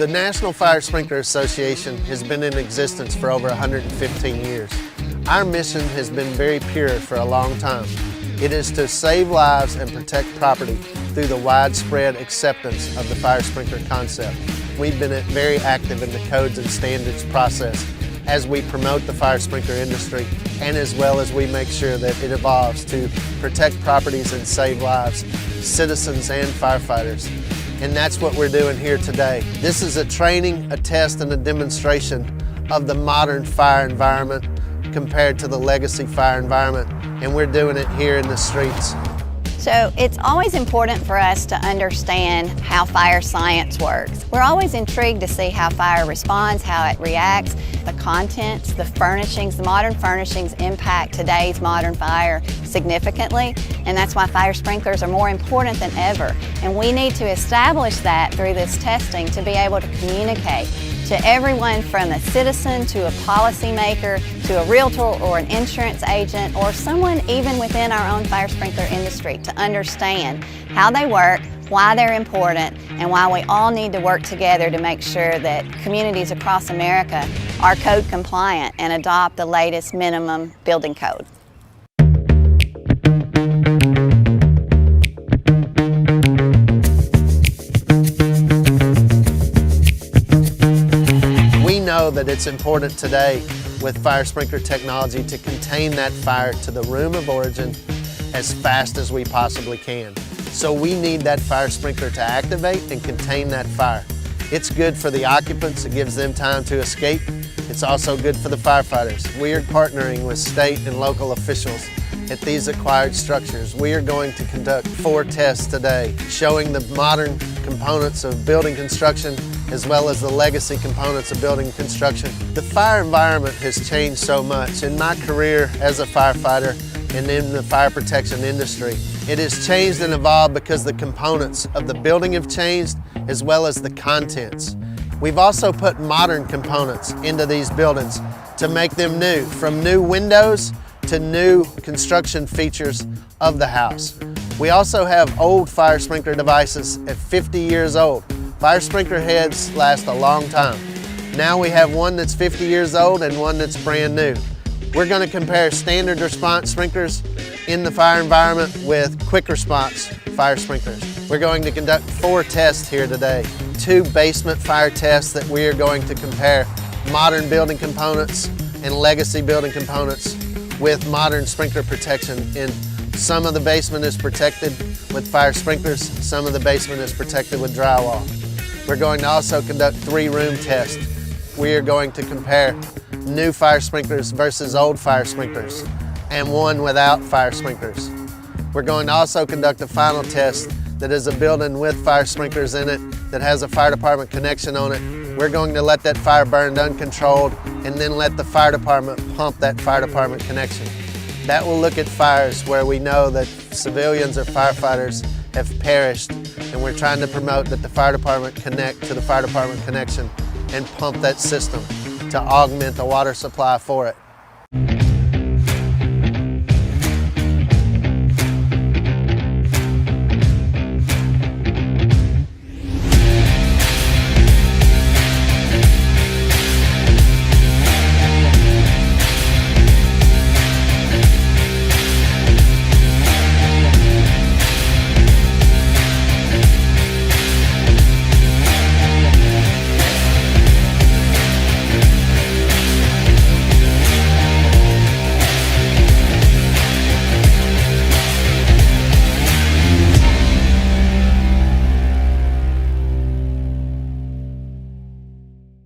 National Fire Sprinkler Association has been in existence for over 115 years. Our mission has been very pure for a long time. It is to save lives and protect property through the widespread acceptance of the fire sprinkler concept. We've been very active in the codes and standards process as we promote the fire sprinkler industry, and as well as we make sure that it evolves to protect properties and save lives, citizens and firefighters. And that's what we're doing here today. This is a training, a test, and a demonstration of the modern fire environment compared to the legacy fire environment, and we're doing it here in the streets. So it's always important for us to understand how fire science works. We're always intrigued to see how fire responds, how it reacts, the contents, the furnishings, the modern furnishings impact today's modern fire significantly, and that's why fire sprinklers are more important than ever. And we need to establish that through this testing to be able to communicate to everyone from a citizen to a policymaker to a realtor or an insurance agent or someone even within our own fire sprinkler industry to understand how they work, why they're important, and why we all need to work together to make sure that communities across America are code compliant and adopt the latest minimum building code. That it's important today with fire sprinkler technology to contain that fire to the room of origin as fast as we possibly can. So we need that fire sprinkler to activate and contain that fire. It's good for the occupants, it gives them time to escape. It's also good for the firefighters. We are partnering with state and local officials at these acquired structures. We are going to conduct 4 tests today, showing the modern components of building construction as well as the legacy components of building construction. The fire environment has changed so much. In my career as a firefighter and in the fire protection industry, it has changed and evolved because the components of the building have changed as well as the contents. We've also put modern components into these buildings to make them new, from new windows to new construction features of the house. We also have old fire sprinkler devices at 50 years old. Fire sprinkler heads last a long time. Now we have one that's 50 years old and one that's brand new. We're going to compare standard response sprinklers in the fire environment with quick response fire sprinklers. We're going to conduct 4 tests here today. 2 basement fire tests that we are going to compare modern building components and legacy building components with modern sprinkler protection. And some of the basement is protected with fire sprinklers, some of the basement is protected with drywall. We're going to also conduct 3 room tests. We are going to compare new fire sprinklers versus old fire sprinklers and one without fire sprinklers. We're going to also conduct a final test that is a building with fire sprinklers in it that has a fire department connection on it. We're going to let that fire burn uncontrolled and then let the fire department pump that fire department connection. That will look at fires where we know that civilians or firefighters have perished, and we're trying to promote that the fire department connect to the fire department connection and pump that system to augment the water supply for it.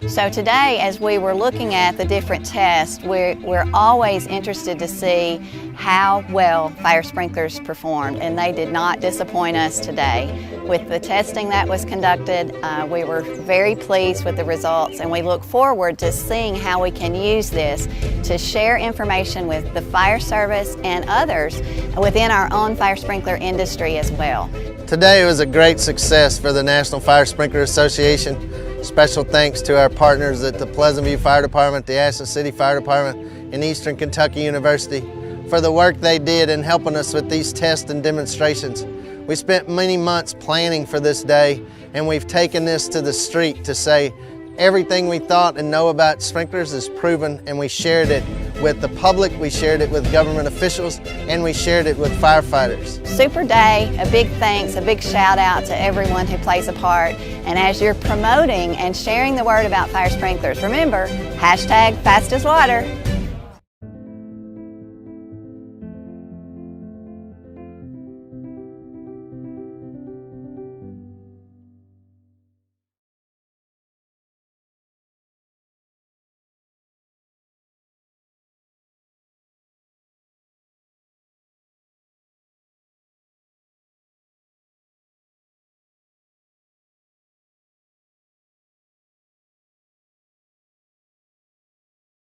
So today, as we were looking at the different tests, we're always interested to see how well fire sprinklers performed, and they did not disappoint us today. With the testing that was conducted, we were very pleased with the results, and we look forward to seeing how we can use this to share information with the fire service and others within our own fire sprinkler industry as well. Today was a great success for the National Fire Sprinkler Association. Special thanks to our partners at the Pleasant View Fire Department, the Ashland City Fire Department, and Eastern Kentucky University for the work they did in helping us with these tests and demonstrations. We spent many months planning for this day, and we've taken this to the street to say everything we thought and know about sprinklers is proven, and we shared it with the public, we shared it with government officials, and we shared it with firefighters. Super Day, a big thanks, a big shout out to everyone who plays a part. And as you're promoting and sharing the word about fire sprinklers, remember, #FastAsWater.